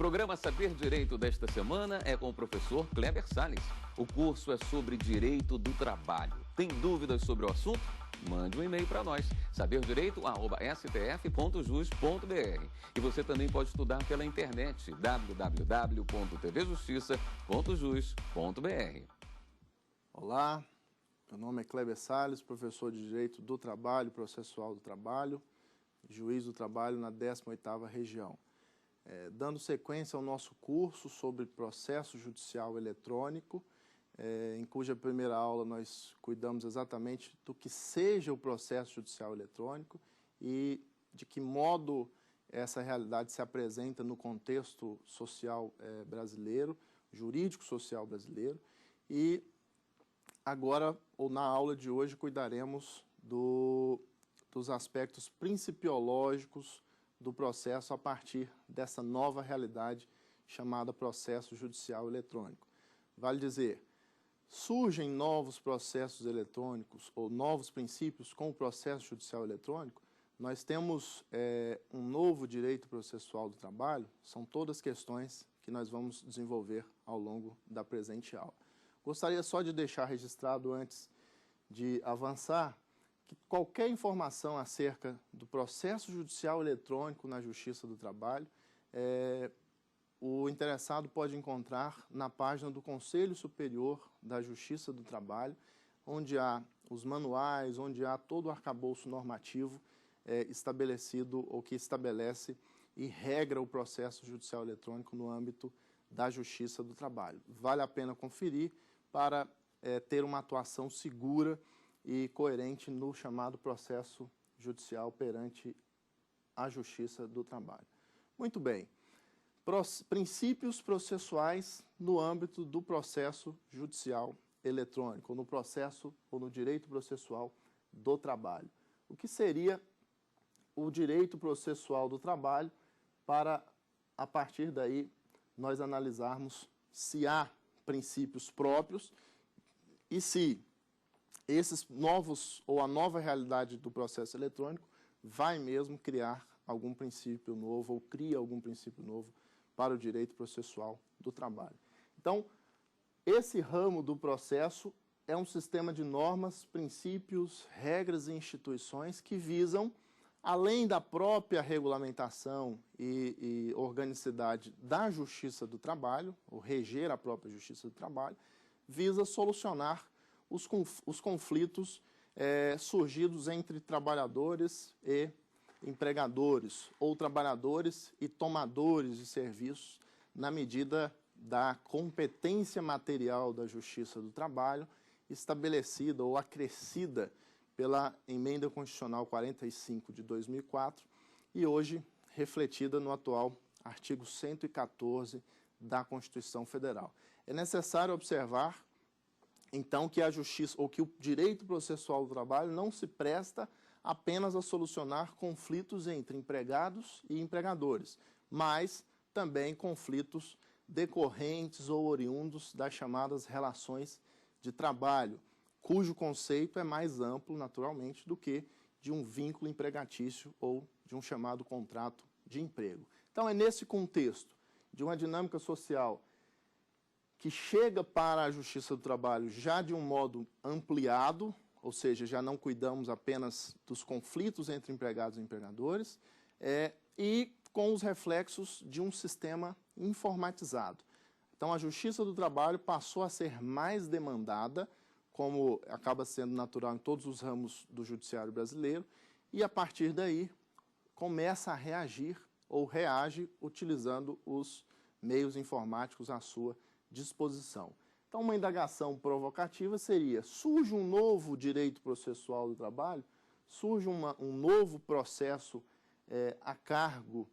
programa Saber Direito desta semana é com o professor Kleber Salles. O curso é sobre Direito do Trabalho. Tem dúvidas sobre o assunto? Mande um e-mail para nós, saberdireito@stf.jus.br. E você também pode estudar pela internet, www.tvjustiça.jus.br. Olá, meu nome é Kleber Salles, professor de Direito do Trabalho, Processual do Trabalho, juiz do trabalho na 18ª região. Dando sequência ao nosso curso sobre processo judicial eletrônico, em cuja primeira aula nós cuidamos exatamente do que seja o processo judicial eletrônico e de que modo essa realidade se apresenta no contexto social brasileiro, jurídico-social brasileiro. E agora, ou na aula de hoje, cuidaremos dos aspectos principiológicos do processo a partir dessa nova realidade chamada processo judicial eletrônico. Vale dizer, surgem novos processos eletrônicos ou novos princípios com o processo judicial eletrônico, nós temos um novo direito processual do trabalho, são todas questões que nós vamos desenvolver ao longo da presente aula. Gostaria só de deixar registrado antes de avançar que qualquer informação acerca do processo judicial eletrônico na Justiça do Trabalho, o interessado pode encontrar na página do Conselho Superior da Justiça do Trabalho, onde há os manuais, onde há todo o arcabouço normativo estabelecido ou que estabelece e regra o processo judicial eletrônico no âmbito da Justiça do Trabalho. Vale a pena conferir para ter uma atuação segura e coerente no chamado processo judicial perante a Justiça do Trabalho. Muito bem. Princípios processuais no âmbito do processo judicial eletrônico, ou no processo ou no direito processual do trabalho. O que seria o direito processual do trabalho para, a partir daí, nós analisarmos se há princípios próprios e se esses novos ou a nova realidade do processo eletrônico vai mesmo criar algum princípio novo ou cria algum princípio novo para o direito processual do trabalho. Então, esse ramo do processo é um sistema de normas, princípios, regras e instituições que visam, além da própria regulamentação e organicidade da Justiça do Trabalho, ou reger a própria Justiça do Trabalho, visa solucionar os conflitos surgidos entre trabalhadores e empregadores, ou trabalhadores e tomadores de serviços, na medida da competência material da Justiça do Trabalho, estabelecida ou acrescida pela Emenda Constitucional 45 de 2004 e hoje refletida no atual artigo 114 da Constituição Federal. É necessário observar, então, que a Justiça, ou que o direito processual do trabalho não se presta apenas a solucionar conflitos entre empregados e empregadores, mas também conflitos decorrentes ou oriundos das chamadas relações de trabalho, cujo conceito é mais amplo, naturalmente, do que de um vínculo empregatício ou de um chamado contrato de emprego. Então, é nesse contexto de uma dinâmica social que chega para a Justiça do Trabalho já de um modo ampliado, ou seja, já não cuidamos apenas dos conflitos entre empregados e empregadores, e com os reflexos de um sistema informatizado. Então, a Justiça do Trabalho passou a ser mais demandada, como acaba sendo natural em todos os ramos do judiciário brasileiro, e a partir daí começa a reagir ou reage utilizando os meios informáticos à sua disposição. Então, uma indagação provocativa seria: surge um novo direito processual do trabalho, surge um novo processo a cargo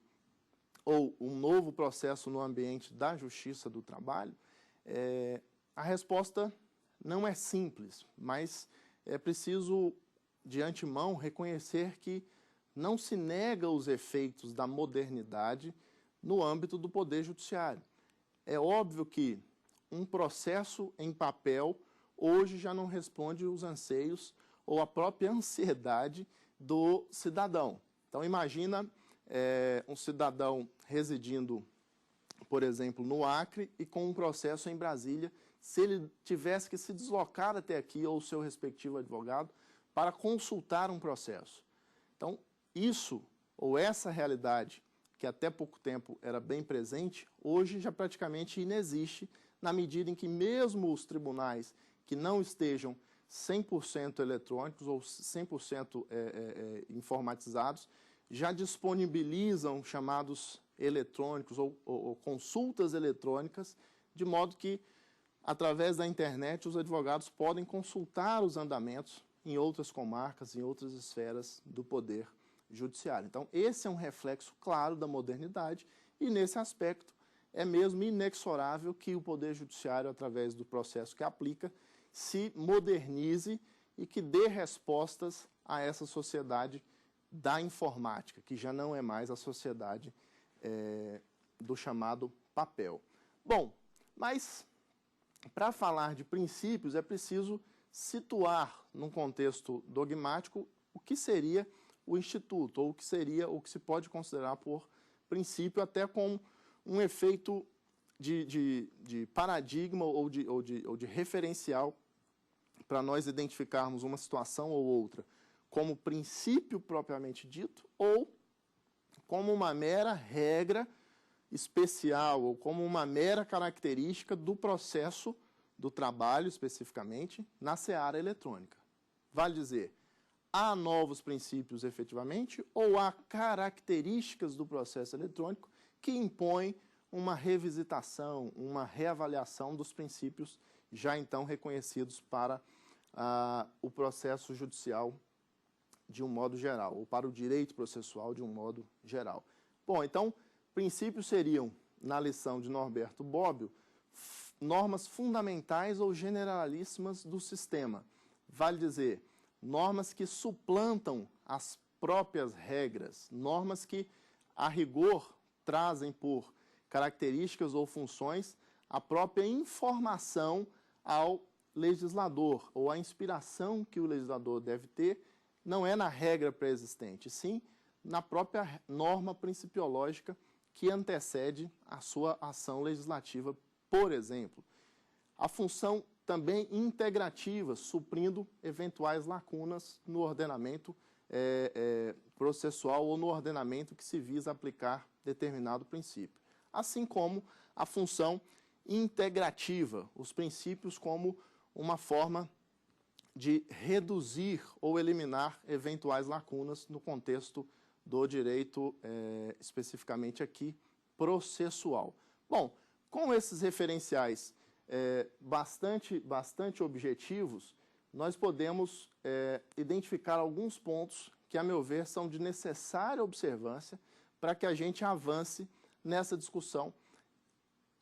ou um novo processo no ambiente da Justiça do Trabalho? A resposta não é simples, mas é preciso, de antemão, reconhecer que não se nega os efeitos da modernidade no âmbito do Poder Judiciário. É óbvio que um processo em papel hoje já não responde os anseios ou a própria ansiedade do cidadão. Então, imagina um cidadão residindo por exemplo, no Acre e com um processo em Brasília, se ele tivesse que se deslocar até aqui ou o seu respectivo advogado para consultar um processo. Então, isso ou essa realidade, que até pouco tempo era bem presente, hoje já praticamente inexiste, na medida em que mesmo os tribunais que não estejam 100% eletrônicos ou 100% informatizados, já disponibilizam chamados eletrônicos ou consultas eletrônicas, de modo que, através da internet, os advogados podem consultar os andamentos em outras comarcas, em outras esferas do Poder Judiciário. Então, esse é um reflexo claro da modernidade e, nesse aspecto, é mesmo inexorável que o Poder Judiciário, através do processo que aplica, se modernize e que dê respostas a essa sociedade da informática, que já não é mais a sociedade do chamado papel. Bom, mas para falar de princípios é preciso situar num contexto dogmático o que seria o Instituto, ou o que seria o que se pode considerar por princípio, até com um efeito de paradigma ou de referencial para nós identificarmos uma situação ou outra como princípio propriamente dito ou como uma mera regra especial ou como uma mera característica do processo do trabalho, especificamente, na seara eletrônica. Vale dizer, há novos princípios efetivamente ou há características do processo eletrônico que impõem uma revisitação, uma reavaliação dos princípios já então reconhecidos para o processo judicial de um modo geral, ou para o direito processual de um modo geral. Bom, então, princípios seriam, na lição de Norberto Bobbio, normas fundamentais ou generalíssimas do sistema. Vale dizer, normas que suplantam as próprias regras, normas que, a rigor, trazem por características ou funções a própria informação ao legislador, ou a inspiração que o legislador deve ter, não é na regra pré-existente, sim na própria norma principiológica que antecede a sua ação legislativa, por exemplo. A função também integrativa, suprindo eventuais lacunas no ordenamento processual ou no ordenamento que se visa aplicar determinado princípio. Assim como a função integrativa, os princípios como uma forma de reduzir ou eliminar eventuais lacunas no contexto do direito, especificamente aqui, processual. Bom, com esses referenciais bastante objetivos, nós podemos identificar alguns pontos que, a meu ver, são de necessária observância para que a gente avance nessa discussão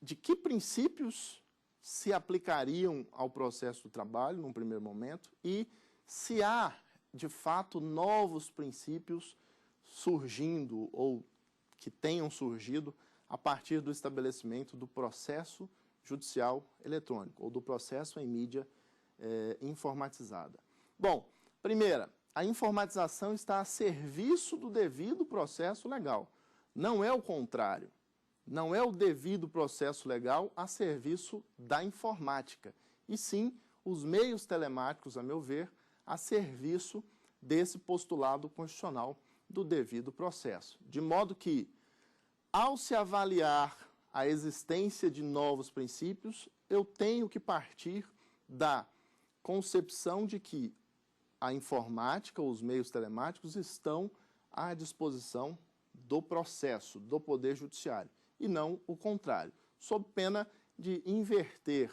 de que princípios se aplicariam ao processo do trabalho, num primeiro momento, e se há, de fato, novos princípios surgindo ou que tenham surgido a partir do estabelecimento do processo judicial eletrônico ou do processo em mídia informatizada. Bom, primeira, a informatização está a serviço do devido processo legal. Não é o contrário. Não é o devido processo legal a serviço da informática, e sim os meios telemáticos, a meu ver, a serviço desse postulado constitucional do devido processo. De modo que, ao se avaliar a existência de novos princípios, eu tenho que partir da concepção de que a informática, os meios telemáticos, estão à disposição do processo, do Poder Judiciário, e não o contrário, sob pena de inverter,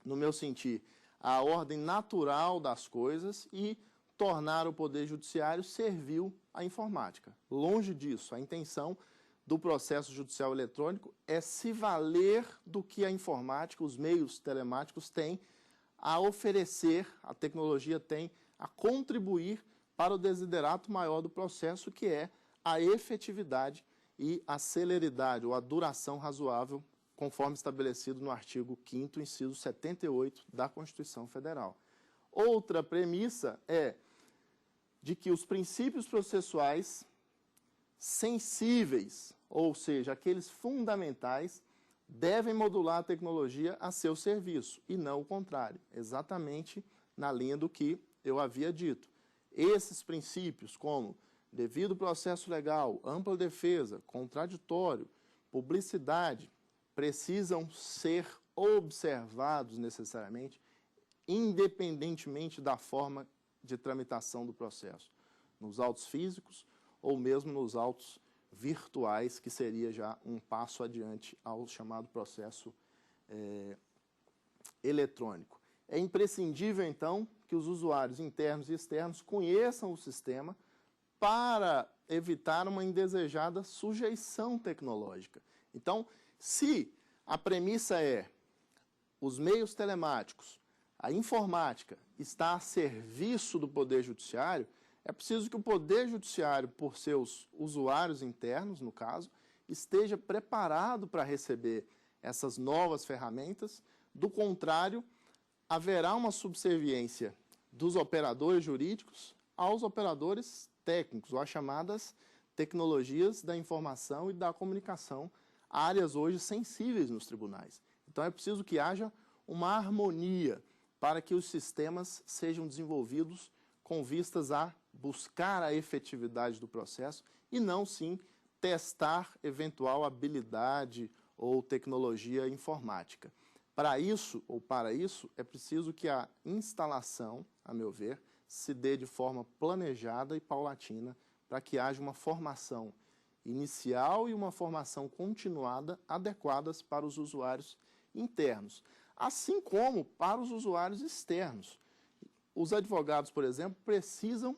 no meu sentir, a ordem natural das coisas e tornar o Poder Judiciário servil à informática. Longe disso, a intenção do processo judicial eletrônico é se valer do que a informática, os meios telemáticos têm a oferecer, a tecnologia tem a contribuir para o desiderato maior do processo, que é a efetividade e a celeridade, ou a duração razoável, conforme estabelecido no artigo 5º, inciso 78 da Constituição Federal. Outra premissa é de que os princípios processuais sensíveis ou seja, aqueles fundamentais, devem modular a tecnologia a seu serviço, e não o contrário, exatamente na linha do que eu havia dito. Esses princípios, como devido processo legal, ampla defesa, contraditório, publicidade, precisam ser observados necessariamente, independentemente da forma de tramitação do processo, nos autos físicos ou mesmo nos autos virtuais, que seria já um passo adiante ao chamado processo eletrônico. É imprescindível, então, que os usuários internos e externos conheçam o sistema para evitar uma indesejada sujeição tecnológica. Então, se a premissa é os meios telemáticos, a informática está a serviço do Poder Judiciário, é preciso que o Poder Judiciário, por seus usuários internos, no caso, esteja preparado para receber essas novas ferramentas. Do contrário, haverá uma subserviência dos operadores jurídicos aos operadores técnicos, ou às chamadas tecnologias da informação e da comunicação, áreas hoje sensíveis nos tribunais. Então é preciso que haja uma harmonia para que os sistemas sejam desenvolvidos com vistas a buscar a efetividade do processo e não, sim, testar eventual habilidade ou tecnologia informática. Para isso, é preciso que a instalação, a meu ver, se dê de forma planejada e paulatina para que haja uma formação inicial e uma formação continuada adequadas para os usuários internos, assim como para os usuários externos. Os advogados, por exemplo, precisam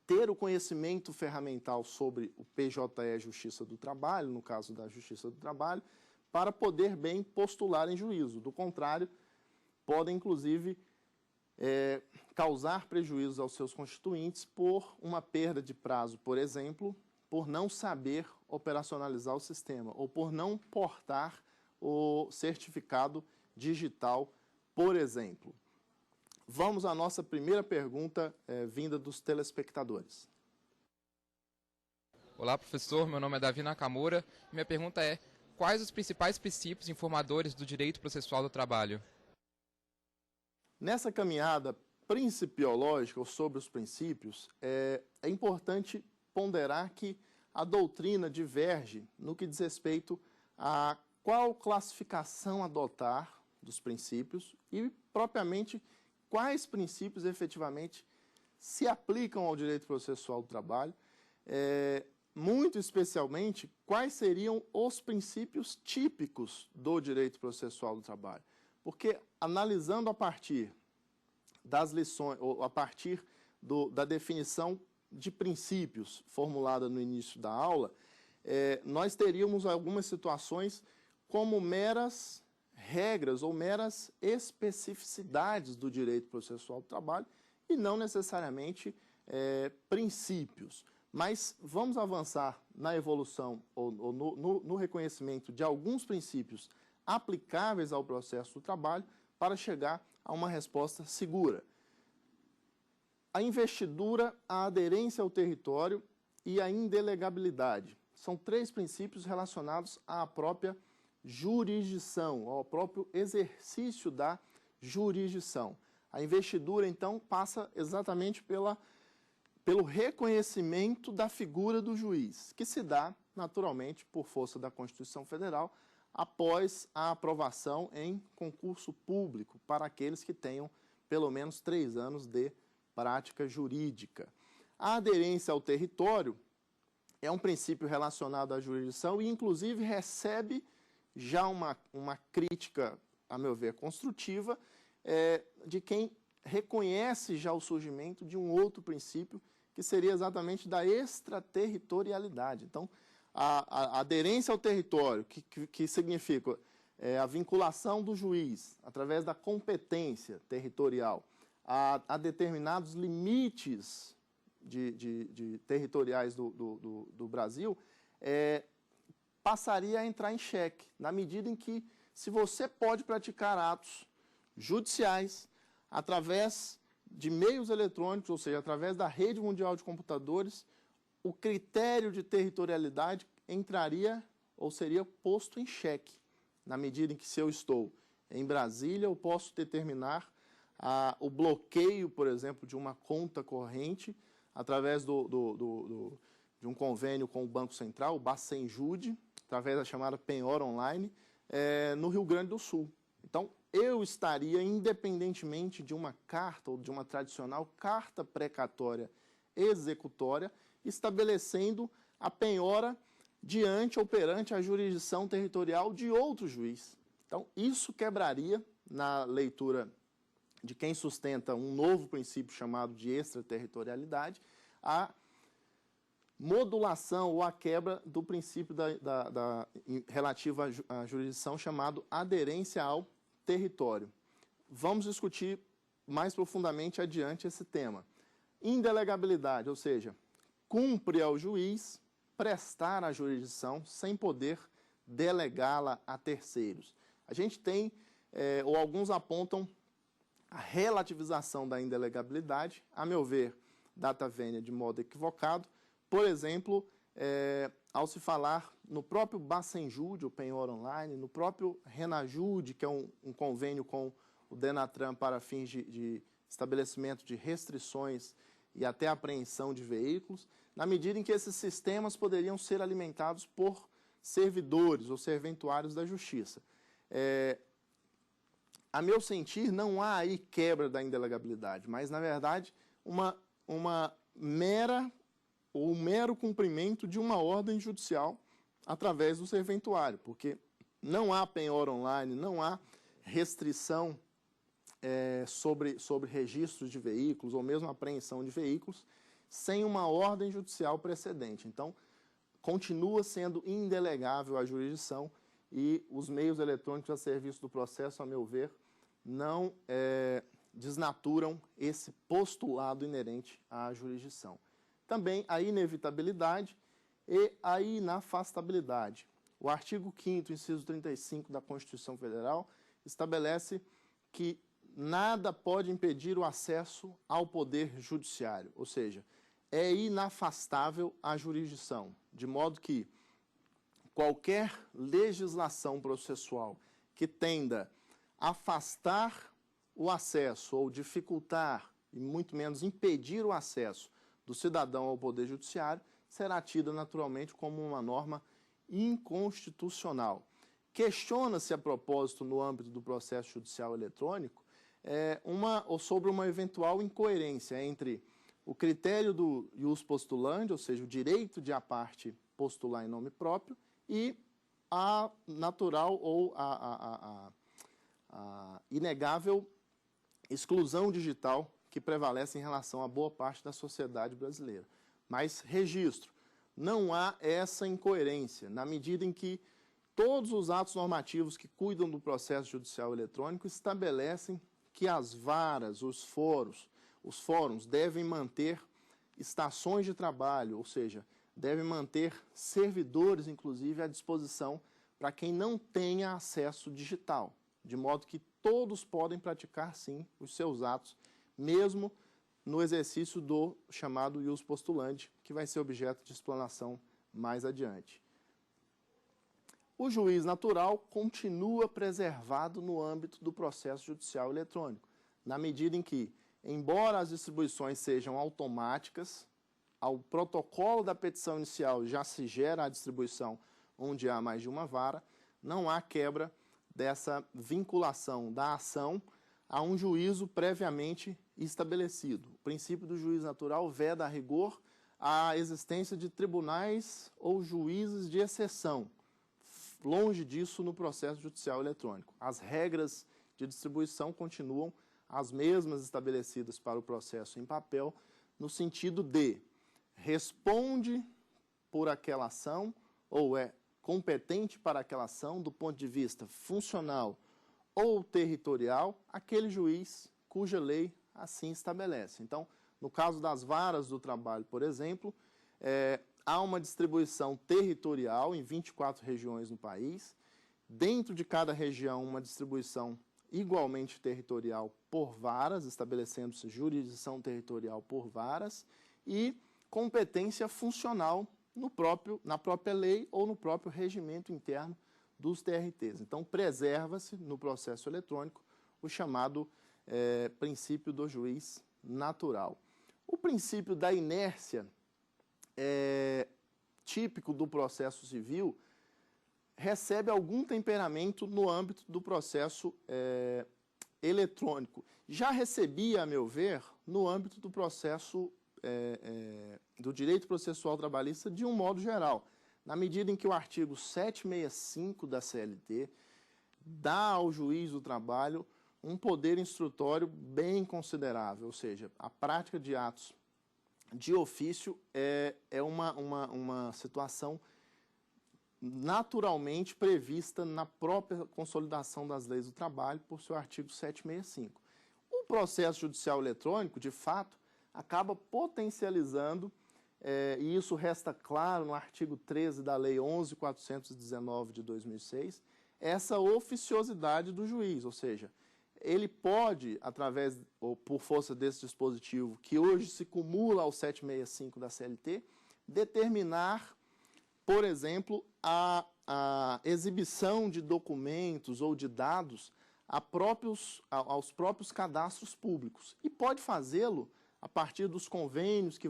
ter o conhecimento ferramental sobre o PJE Justiça do Trabalho, no caso da Justiça do Trabalho, para poder bem postular em juízo. Do contrário, podem, inclusive, causar prejuízos aos seus constituintes por uma perda de prazo, por exemplo, por não saber operacionalizar o sistema, ou por não portar o certificado digital, por exemplo. Vamos à nossa primeira pergunta, vinda dos telespectadores. Olá, professor. Meu nome é Davi Nakamura. Minha pergunta é: quais os principais princípios informadores do direito processual do trabalho? Nessa caminhada principiológica, ou sobre os princípios, é importante ponderar que a doutrina diverge no que diz respeito a qual classificação adotar dos princípios e, propriamente, quais princípios efetivamente se aplicam ao direito processual do trabalho, muito especialmente, quais seriam os princípios típicos do direito processual do trabalho. Porque, analisando a partir das lições, ou a partir da definição de princípios formulada no início da aula, nós teríamos algumas situações como meras regras ou meras especificidades do direito processual do trabalho e não necessariamente princípios. Mas vamos avançar na evolução ou no reconhecimento de alguns princípios aplicáveis ao processo do trabalho para chegar a uma resposta segura. A investidura, a aderência ao território e a indelegabilidade são três princípios relacionados à própria jurisdição, ao próprio exercício da jurisdição. A investidura, então, passa exatamente pelo reconhecimento da figura do juiz, que se dá, naturalmente, por força da Constituição Federal, após a aprovação em concurso público para aqueles que tenham pelo menos 3 anos de prática jurídica. A aderência ao território é um princípio relacionado à jurisdição e, inclusive, recebe já uma crítica, a meu ver, construtiva, de quem reconhece já o surgimento de um outro princípio, que seria exatamente da extraterritorialidade. Então, a aderência ao território, que significa a vinculação do juiz, através da competência territorial, a determinados limites territoriais do Brasil, passaria a entrar em xeque, na medida em que, se você pode praticar atos judiciais através de meios eletrônicos, ou seja, através da rede mundial de computadores, o critério de territorialidade entraria ou seria posto em xeque, na medida em que, se eu estou em Brasília, eu posso determinar o bloqueio, por exemplo, de uma conta corrente através de um convênio com o Banco Central, o Bacenjude, através da chamada penhora online, no Rio Grande do Sul. Então, eu estaria, independentemente de uma carta ou de uma tradicional carta precatória executória, estabelecendo a penhora diante ou perante a jurisdição territorial de outro juiz. Então, isso quebraria, na leitura de quem sustenta um novo princípio chamado de extraterritorialidade, a modulação ou a quebra do princípio relativo à jurisdição chamado aderência ao território. Vamos discutir mais profundamente adiante esse tema. Indelegabilidade, ou seja, cumpre ao juiz prestar a jurisdição sem poder delegá-la a terceiros. A gente tem, ou alguns apontam, a relativização da indelegabilidade, a meu ver, data vênia de modo equivocado. Por exemplo, ao se falar no próprio Bacenjude, o penhora online, no próprio Renajude, que é um convênio com o Denatran para fins de estabelecimento de restrições e até apreensão de veículos, na medida em que esses sistemas poderiam ser alimentados por servidores ou serventuários da Justiça. A meu sentir, não há aí quebra da indelegabilidade, mas, na verdade, um mero cumprimento de uma ordem judicial através do serventuário, porque não há penhora online, não há restrição sobre registros de veículos ou mesmo apreensão de veículos sem uma ordem judicial precedente. Então, continua sendo indelegável a jurisdição e os meios eletrônicos a serviço do processo, a meu ver, não desnaturam esse postulado inerente à jurisdição. Também a inevitabilidade e a inafastabilidade. O artigo 5º, inciso 35 da Constituição Federal, estabelece que nada pode impedir o acesso ao poder judiciário, ou seja, é inafastável a jurisdição, de modo que qualquer legislação processual que tenda a afastar o acesso ou dificultar, e muito menos impedir o acesso do cidadão ao Poder Judiciário, será tida naturalmente como uma norma inconstitucional. Questiona-se a propósito, no âmbito do processo judicial eletrônico, sobre uma eventual incoerência entre o critério do ius postulandi, ou seja, o direito de a parte postular em nome próprio, e a natural ou a inegável exclusão digital que prevalece em relação a boa parte da sociedade brasileira. Mas, registro, não há essa incoerência, na medida em que todos os atos normativos que cuidam do processo judicial eletrônico estabelecem que as varas, os fóruns devem manter estações de trabalho, ou seja, devem manter servidores, inclusive, à disposição para quem não tenha acesso digital, de modo que todos podem praticar, sim, os seus atos, mesmo no exercício do chamado ius postulandi, que vai ser objeto de explanação mais adiante. O juiz natural continua preservado no âmbito do processo judicial eletrônico, na medida em que, embora as distribuições sejam automáticas, ao protocolo da petição inicial já se gera a distribuição onde há mais de uma vara, não há quebra dessa vinculação da ação a um juízo previamente estabelecido. O princípio do juiz natural veda a rigor a existência de tribunais ou juízes de exceção. Longe disso no processo judicial eletrônico. As regras de distribuição continuam as mesmas estabelecidas para o processo em papel, no sentido de responde por aquela ação ou é competente para aquela ação do ponto de vista funcional ou territorial, aquele juiz cuja lei assim estabelece. Então, no caso das varas do trabalho, por exemplo, há uma distribuição territorial em 24 regiões no país, dentro de cada região uma distribuição igualmente territorial por varas, estabelecendo-se jurisdição territorial por varas, e competência funcional na própria lei ou no próprio regimento interno dos TRTs. Então, preserva-se no processo eletrônico o chamado princípio do juiz natural. O princípio da inércia, típico do processo civil, recebe algum temperamento no âmbito do processo eletrônico. Já recebia, a meu ver, no âmbito do processo do direito processual trabalhista de um modo geral, na medida em que o artigo 765 da CLT dá ao juiz do trabalho um poder instrutório bem considerável, ou seja, a prática de atos de ofício é uma situação naturalmente prevista na própria consolidação das leis do trabalho por seu artigo 765. O processo judicial eletrônico, de fato, acaba potencializando, e isso resta claro no artigo 13 da Lei 11.419 de 2006, essa oficiosidade do juiz, ou seja, ele pode, através ou por força desse dispositivo, que hoje se cumula ao 765 da CLT, determinar, por exemplo, a exibição de documentos ou de dados aos próprios cadastros públicos. E pode fazê-lo a partir dos convênios que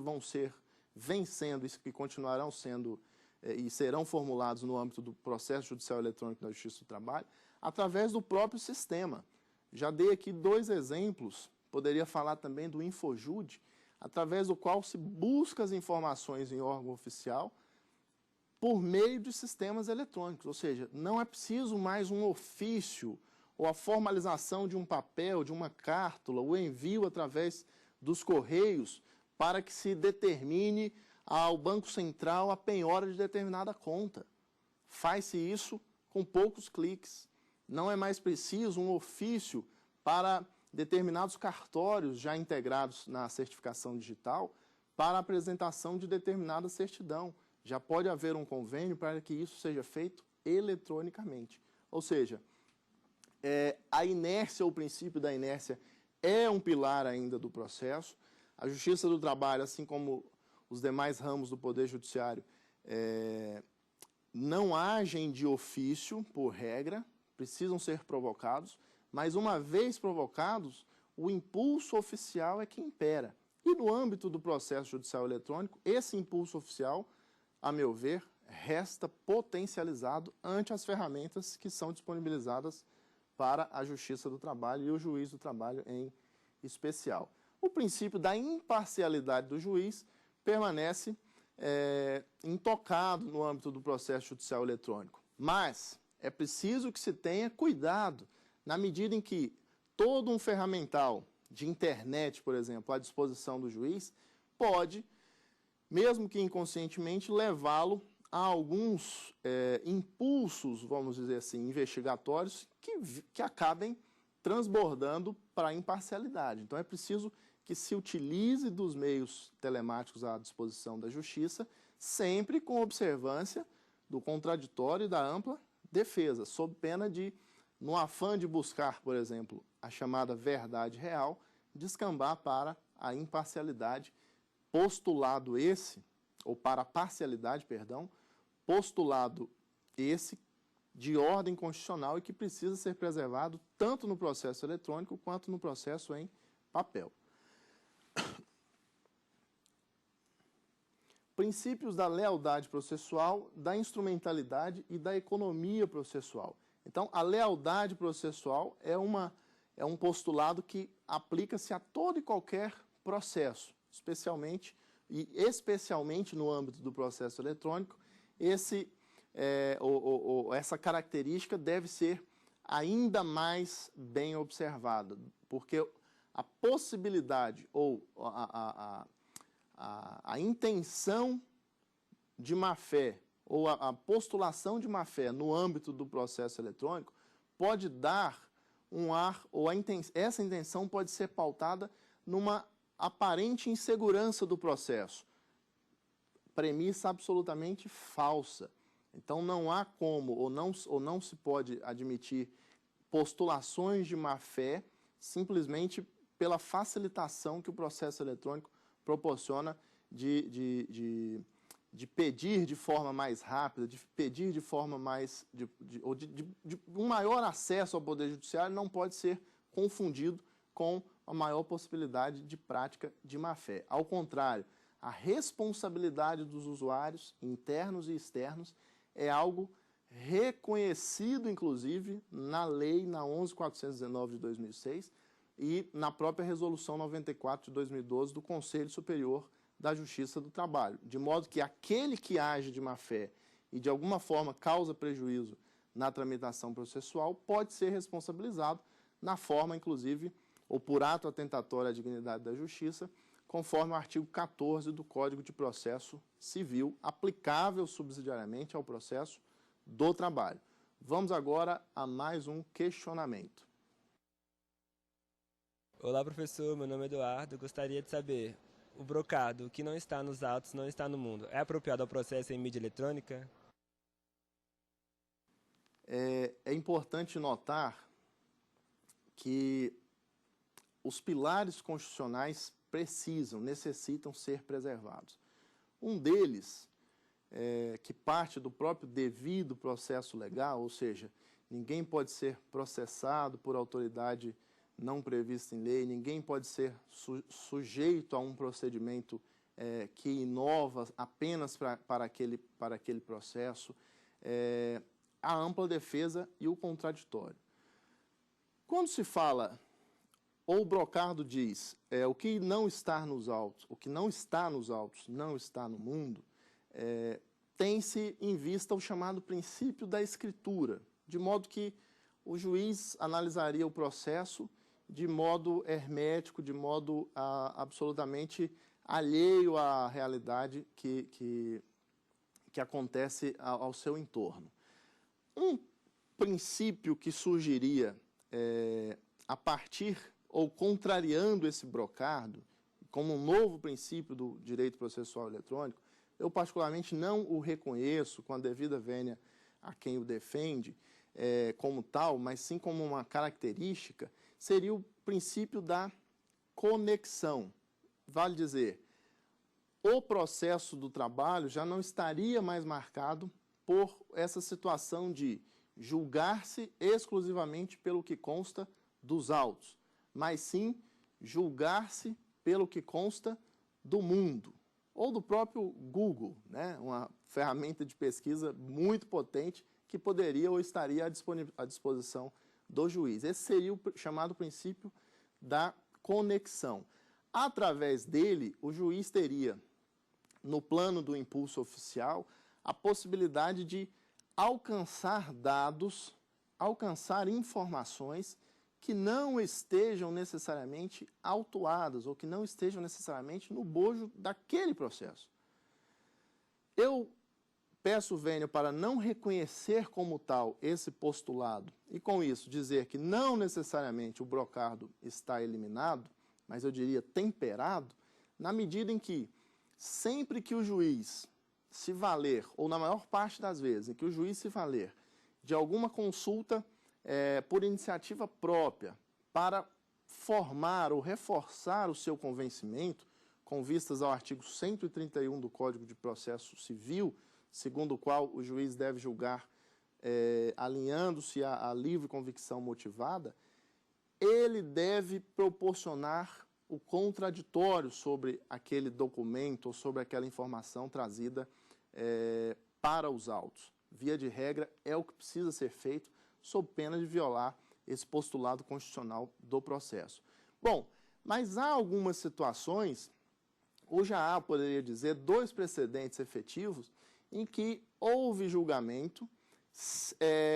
vêm sendo e que continuarão sendo e serão formulados no âmbito do processo judicial eletrônico da Justiça do Trabalho, através do próprio sistema. Já dei aqui 2 exemplos, poderia falar também do Infojude, através do qual se busca as informações em órgão oficial por meio de sistemas eletrônicos, ou seja, não é preciso mais um ofício ou a formalização de um papel, de uma cártula, o envio através dos correios para que se determine ao Banco Central a penhora de determinada conta. Faz-se isso com poucos cliques. Não é mais preciso um ofício para determinados cartórios já integrados na certificação digital para a apresentação de determinada certidão. Já pode haver um convênio para que isso seja feito eletronicamente. Ou seja, a inércia, o princípio da inércia, é um pilar ainda do processo. A Justiça do Trabalho, assim como os demais ramos do Poder Judiciário, não agem de ofício, por regra, precisam ser provocados, mas uma vez provocados, o impulso oficial é que impera. E no âmbito do processo judicial eletrônico, esse impulso oficial, a meu ver, resta potencializado ante as ferramentas que são disponibilizadas para a Justiça do Trabalho e o Juiz do Trabalho em especial. O princípio da imparcialidade do juiz permanece intocado no âmbito do processo judicial eletrônico. Mas é preciso que se tenha cuidado na medida em que todo um ferramental de internet, por exemplo, à disposição do juiz, pode, mesmo que inconscientemente, levá-lo a alguns impulsos, vamos dizer assim, investigatórios que acabem transbordando para a imparcialidade. Então é preciso que se utilize dos meios telemáticos à disposição da Justiça, sempre com observância do contraditório e da ampla defesa, sob pena de, no afã de buscar, por exemplo, a chamada verdade real, descambar para a imparcialidade, postulado esse, ou para a parcialidade, perdão, postulado esse de ordem constitucional e que precisa ser preservado tanto no processo eletrônico quanto no processo em papel. Princípios da lealdade processual, da instrumentalidade e da economia processual. Então, a lealdade processual é um postulado que aplica-se a todo e qualquer processo, especialmente no âmbito do processo eletrônico. Essa característica deve ser ainda mais bem observada, porque a possibilidade ou a intenção de má-fé ou a postulação de má-fé no âmbito do processo eletrônico pode dar um ar, ou essa intenção pode ser pautada numa aparente insegurança do processo. Premissa absolutamente falsa. Então não há como, ou não se pode admitir postulações de má-fé simplesmente pela facilitação que o processo eletrônico proporciona de de pedir de forma mais rápida, de pedir de forma mais, de um maior acesso ao Poder Judiciário não pode ser confundido com a maior possibilidade de prática de má-fé. Ao contrário, a responsabilidade dos usuários, internos e externos, é algo reconhecido, inclusive, na lei, na 11.419 de 2006 e na própria Resolução 94 de 2012 do Conselho Superior da Justiça do Trabalho, de modo que aquele que age de má-fé e de alguma forma causa prejuízo na tramitação processual pode ser responsabilizado na forma, inclusive, ou por ato atentatório à dignidade da justiça, conforme o artigo 14 do Código de Processo Civil, aplicável subsidiariamente ao processo do trabalho. Vamos agora a mais um questionamento. Olá, professor. Meu nome é Eduardo. Gostaria de saber, o brocado, que não está nos autos, não está no mundo, é apropriado ao processo em mídia eletrônica? É importante notar que os pilares constitucionais necessitam ser preservados. Um deles, que parte do próprio devido processo legal, ou seja, ninguém pode ser processado por autoridade não prevista em lei, ninguém pode ser sujeito a um procedimento que inova apenas para aquele processo, a ampla defesa e o contraditório. Quando se fala, ou o brocardo diz, o que não está nos autos, o que não está nos autos não está no mundo, tem-se em vista o chamado princípio da escritura, de modo que o juiz analisaria o processo de modo hermético, de modo absolutamente alheio à realidade que acontece ao seu entorno. Um princípio que surgiria a partir ou contrariando esse brocardo, como um novo princípio do direito processual eletrônico, eu particularmente não o reconheço com a devida vênia a quem o defende como tal, mas sim como uma característica, seria o princípio da conexão. Vale dizer, o processo do trabalho já não estaria mais marcado por essa situação de julgar-se exclusivamente pelo que consta dos autos, mas sim julgar-se pelo que consta do mundo, ou do próprio Google, né? Uma ferramenta de pesquisa muito potente que poderia ou estaria à disposição do juiz. Esse seria o chamado princípio da conexão. Através dele, o juiz teria, no plano do impulso oficial, a possibilidade de alcançar dados, alcançar informações que não estejam necessariamente autuadas ou que não estejam necessariamente no bojo daquele processo. Eu peço vênia para não reconhecer como tal esse postulado e, com isso, dizer que não necessariamente o brocardo está eliminado, mas eu diria temperado, na medida em que, sempre que o juiz se valer, ou na maior parte das vezes em que o juiz se valer de alguma consulta por iniciativa própria para formar ou reforçar o seu convencimento, com vistas ao artigo 131 do Código de Processo Civil, segundo o qual o juiz deve julgar alinhando-se à livre convicção motivada, ele deve proporcionar o contraditório sobre aquele documento ou sobre aquela informação trazida para os autos. Via de regra, é o que precisa ser feito, sob pena de violar esse postulado constitucional do processo. Bom, mas há algumas situações, ou já há, poderia dizer, dois precedentes efetivos em que houve julgamento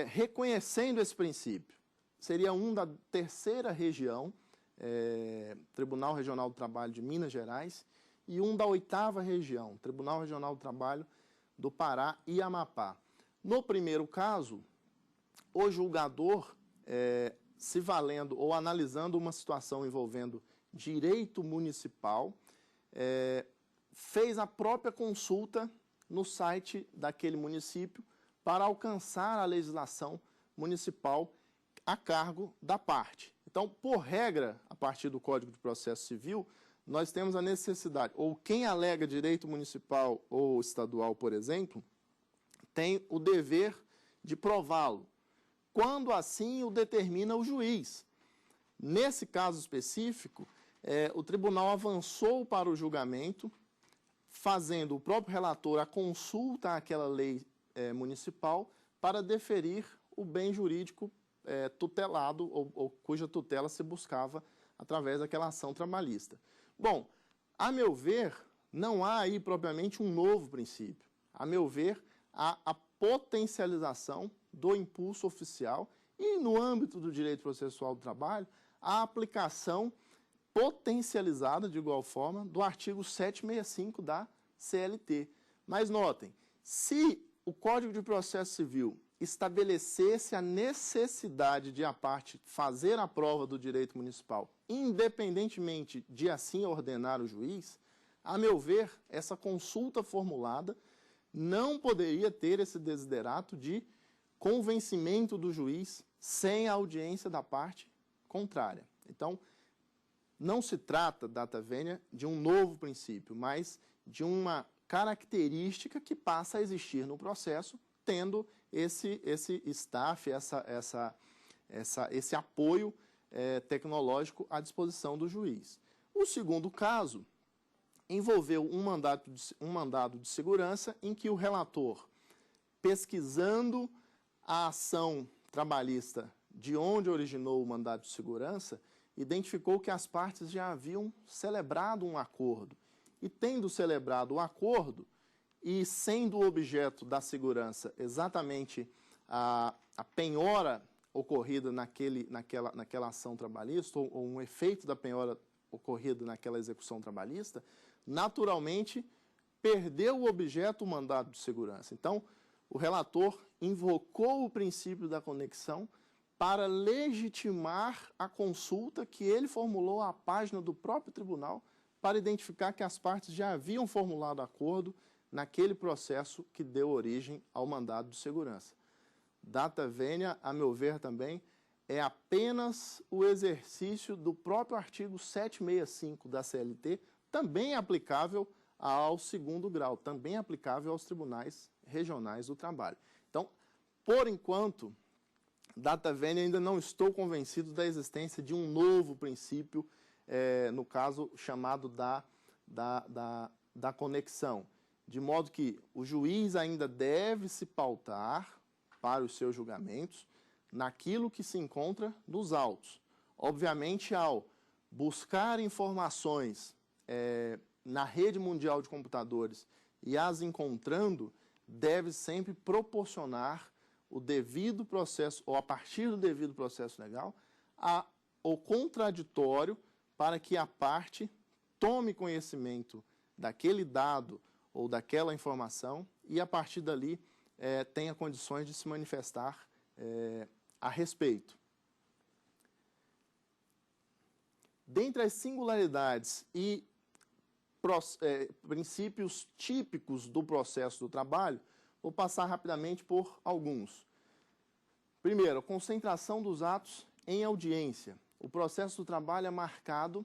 reconhecendo esse princípio. Seria um da terceira região, Tribunal Regional do Trabalho de Minas Gerais, e um da oitava região, Tribunal Regional do Trabalho do Pará e Amapá. No primeiro caso, o julgador, se valendo ou analisando uma situação envolvendo direito municipal, fez a própria consulta no site daquele município para alcançar a legislação municipal a cargo da parte. Então, por regra, a partir do Código de Processo Civil, nós temos a necessidade, ou quem alega direito municipal ou estadual, por exemplo, tem o dever de prová-lo, quando assim o determina o juiz. Nesse caso específico, o tribunal avançou para o julgamento, fazendo o próprio relator a consulta àquela lei municipal para deferir o bem jurídico tutelado ou cuja tutela se buscava através daquela ação trabalhista. Bom, a meu ver, não há aí propriamente um novo princípio. A meu ver, há a potencialização do impulso oficial e, no âmbito do direito processual do trabalho, a aplicação potencializada, de igual forma, do artigo 765 da CLT. Mas notem, se o Código de Processo Civil estabelecesse a necessidade de a parte fazer a prova do direito municipal, independentemente de assim ordenar o juiz, a meu ver, essa consulta formulada não poderia ter esse desiderato de convencimento do juiz sem a audiência da parte contrária. Então, não se trata, data vênia, de um novo princípio, mas de uma característica que passa a existir no processo, tendo esse staff, esse apoio tecnológico à disposição do juiz. O segundo caso envolveu um mandado de segurança em que o relator, pesquisando a ação trabalhista de onde originou o mandado de segurança, identificou que as partes já haviam celebrado um acordo. E tendo celebrado o acordo, e sendo o objeto da segurança exatamente a penhora ocorrida naquela ação trabalhista, ou um efeito da penhora ocorrido naquela execução trabalhista, naturalmente perdeu o objeto o mandado de segurança. Então, o relator invocou o princípio da conexão para legitimar a consulta que ele formulou à página do próprio tribunal para identificar que as partes já haviam formulado acordo naquele processo que deu origem ao mandado de segurança. Data vênia, a meu ver também, é apenas o exercício do próprio artigo 765 da CLT, também aplicável ao segundo grau, também aplicável aos tribunais regionais do trabalho. Então, por enquanto, data vênia, ainda não estou convencido da existência de um novo princípio, no caso chamado da conexão. De modo que o juiz ainda deve se pautar para os seus julgamentos naquilo que se encontra nos autos. Obviamente, ao buscar informações na rede mundial de computadores e as encontrando, deve sempre proporcionar o devido processo, ou a partir do devido processo legal, o contraditório para que a parte tome conhecimento daquele dado ou daquela informação e, a partir dali, tenha condições de se manifestar a respeito. Dentre as singularidades e princípios típicos do processo do trabalho, vou passar rapidamente por alguns. Primeiro, a concentração dos atos em audiência. O processo do trabalho é marcado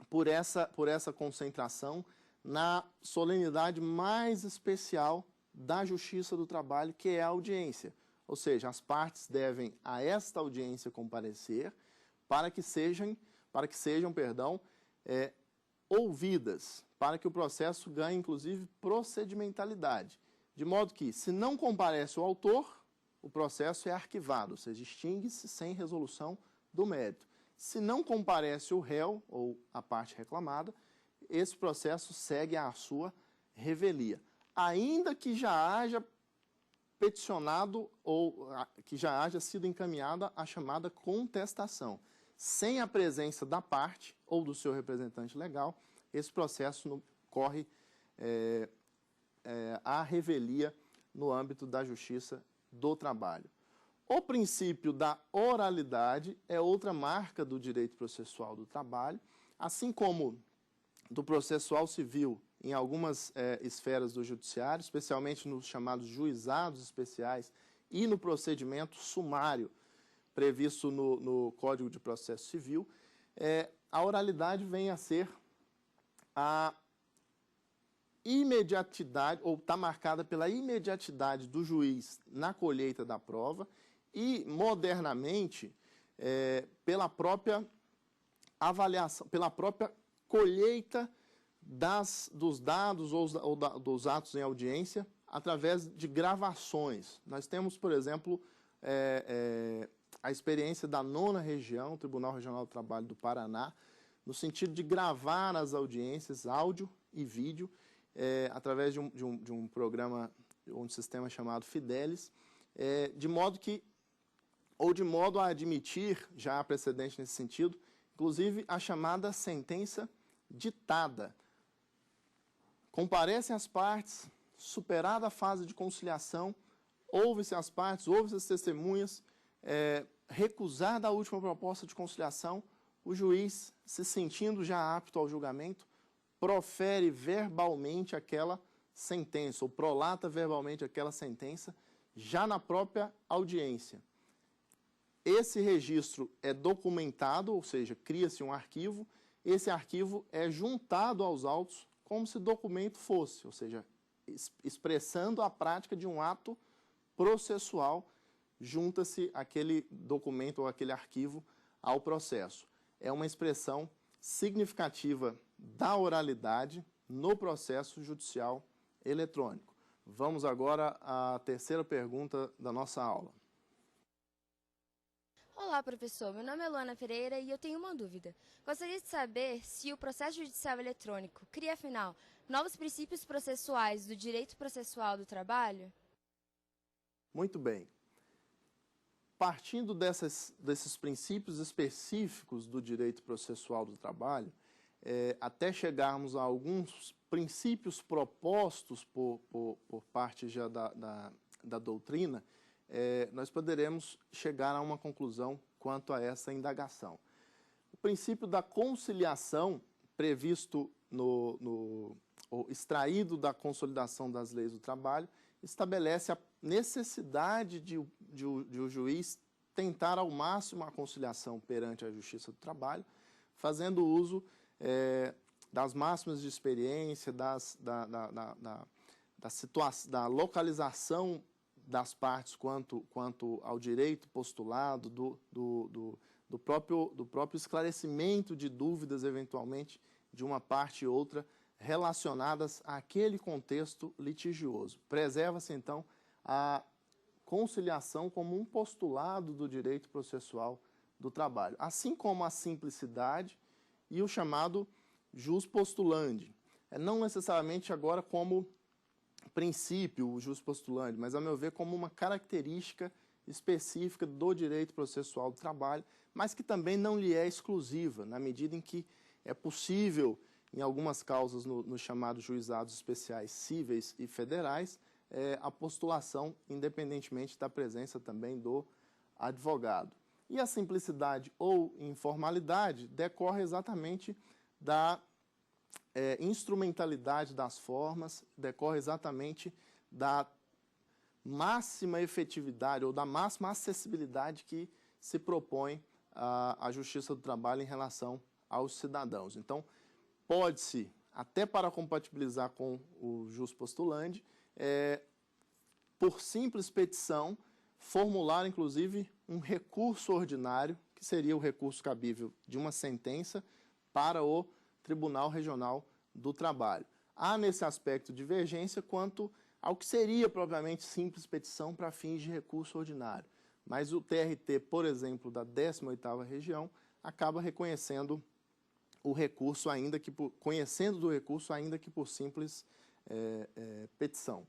por essa concentração na solenidade mais especial da Justiça do Trabalho, que é a audiência. Ou seja, as partes devem a esta audiência comparecer para que sejam ouvidas, para que o processo ganhe, inclusive, procedimentalidade. De modo que, se não comparece o autor, o processo é arquivado, ou seja, extingue-se sem resolução do mérito. Se não comparece o réu, ou a parte reclamada, esse processo segue à sua revelia. Ainda que já haja peticionado ou que já haja sido encaminhada a chamada contestação. Sem a presença da parte ou do seu representante legal, esse processo corre à revelia no âmbito da Justiça do Trabalho. O princípio da oralidade é outra marca do direito processual do trabalho, assim como do processual civil em algumas esferas do judiciário, especialmente nos chamados juizados especiais e no procedimento sumário previsto no Código de Processo Civil, a oralidade vem a ser a imediatidade, ou está marcada pela imediatidade do juiz na colheita da prova e, modernamente, pela própria avaliação, pela própria colheita dos dados ou dos atos em audiência através de gravações. Nós temos, por exemplo, a experiência da 9ª Região, Tribunal Regional do Trabalho do Paraná, no sentido de gravar as audiências, áudio e vídeo, através de um programa, um sistema chamado Fidelis, de modo a admitir, já há precedente nesse sentido, inclusive a chamada sentença ditada. Comparecem as partes, superada a fase de conciliação, ouve-se as partes, ouve-se as testemunhas, recusada a última proposta de conciliação, o juiz, se sentindo já apto ao julgamento, profere verbalmente aquela sentença, ou prolata verbalmente aquela sentença, já na própria audiência. Esse registro é documentado, ou seja, cria-se um arquivo, esse arquivo é juntado aos autos como se documento fosse, ou seja, expressando a prática de um ato processual, junta-se aquele documento ou aquele arquivo ao processo. É uma expressão significativa da oralidade no processo judicial eletrônico. Vamos agora à terceira pergunta da nossa aula. Olá, professor. Meu nome é Luana Pereira e eu tenho uma dúvida. Gostaria de saber se o processo judicial eletrônico cria, afinal, novos princípios processuais do direito processual do trabalho? Muito bem. Partindo desses princípios específicos do direito processual do trabalho, até chegarmos a alguns princípios propostos por parte já da doutrina, nós poderemos chegar a uma conclusão quanto a essa indagação. O princípio da conciliação, previsto ou extraído da consolidação das leis do trabalho, estabelece a necessidade de o juiz tentar ao máximo a conciliação perante a Justiça do Trabalho, fazendo uso das máximas de experiência, da localização das partes quanto ao direito postulado, do próprio esclarecimento de dúvidas, eventualmente, de uma parte e outra, relacionadas àquele contexto litigioso. Preserva-se, então, a conciliação como um postulado do direito processual do trabalho, assim como a simplicidade e o chamado jus postulandi. Não necessariamente agora como princípio, o jus postulandi, mas, a meu ver, como uma característica específica do direito processual do trabalho, mas que também não lhe é exclusiva, na medida em que é possível, em algumas causas nos chamados juizados especiais cíveis e federais, a postulação, independentemente da presença também do advogado. E a simplicidade ou informalidade decorre exatamente da instrumentalidade das formas, decorre exatamente da máxima efetividade ou da máxima acessibilidade que se propõe a Justiça do Trabalho em relação aos cidadãos. Então, pode-se, até para compatibilizar com o jus postulandi, por simples petição, formular, inclusive, um recurso ordinário, que seria o recurso cabível de uma sentença, para o Tribunal Regional do Trabalho. Há, nesse aspecto, divergência quanto ao que seria propriamente simples petição para fins de recurso ordinário. Mas o TRT, por exemplo, da 18ª Região, acaba reconhecendo o recurso, conhecendo do recurso, ainda que por simples petição.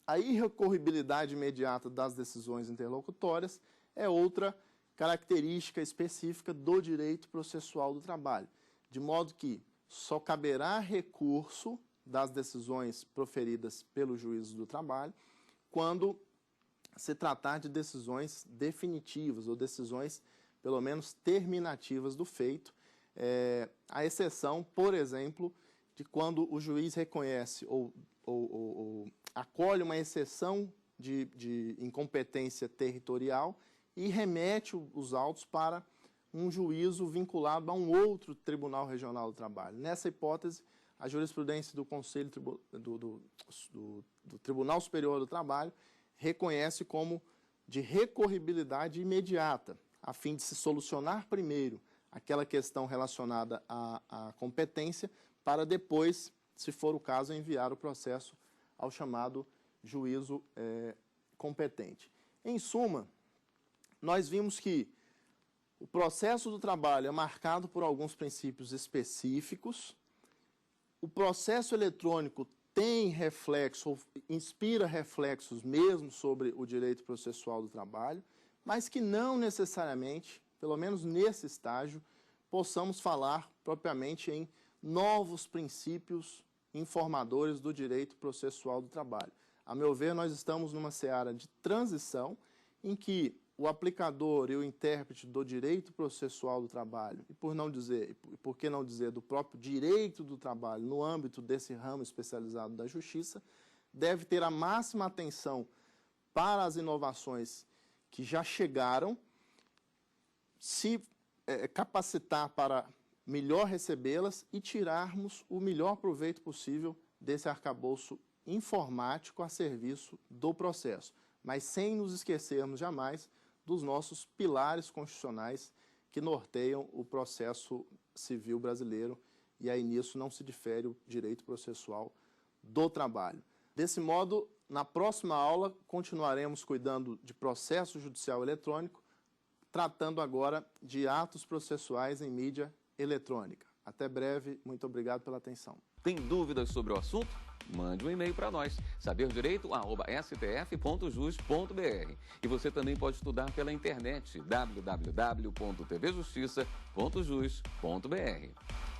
A irrecorribilidade imediata das decisões interlocutórias é outra característica específica do direito processual do trabalho, de modo que só caberá recurso das decisões proferidas pelos juízes do trabalho quando se tratar de decisões definitivas ou decisões, pelo menos, terminativas do feito, à exceção, por exemplo, de quando o juiz reconhece ou acolhe uma exceção de incompetência territorial e remete os autos para um juízo vinculado a um outro Tribunal Regional do Trabalho. Nessa hipótese, a jurisprudência do Conselho do Tribunal Superior do Trabalho reconhece como de recorribilidade imediata, a fim de se solucionar primeiro aquela questão relacionada à competência, para depois, se for o caso, enviar o processo ao chamado juízo competente. Em suma, nós vimos que o processo do trabalho é marcado por alguns princípios específicos, o processo eletrônico tem reflexo, ou inspira reflexos mesmo sobre o direito processual do trabalho, mas que não necessariamente, pelo menos nesse estágio, possamos falar propriamente em novos princípios informadores do direito processual do trabalho. A meu ver, nós estamos numa seara de transição em que o aplicador e o intérprete do direito processual do trabalho, e por que não dizer do próprio direito do trabalho no âmbito desse ramo especializado da justiça, deve ter a máxima atenção para as inovações que já chegaram, se capacitar para melhor recebê-las e tirarmos o melhor proveito possível desse arcabouço informático a serviço do processo, mas sem nos esquecermos jamais dos nossos pilares constitucionais que norteiam o processo civil brasileiro, e aí nisso não se difere o direito processual do trabalho. Desse modo, na próxima aula, continuaremos cuidando de processo judicial eletrônico, tratando agora de atos processuais em mídia eletrônica. Até breve, muito obrigado pela atenção. Tem dúvidas sobre o assunto? Mande um e-mail para nós, saberdireito@stf.jus.br. E você também pode estudar pela internet, www.tvjustiça.jus.br.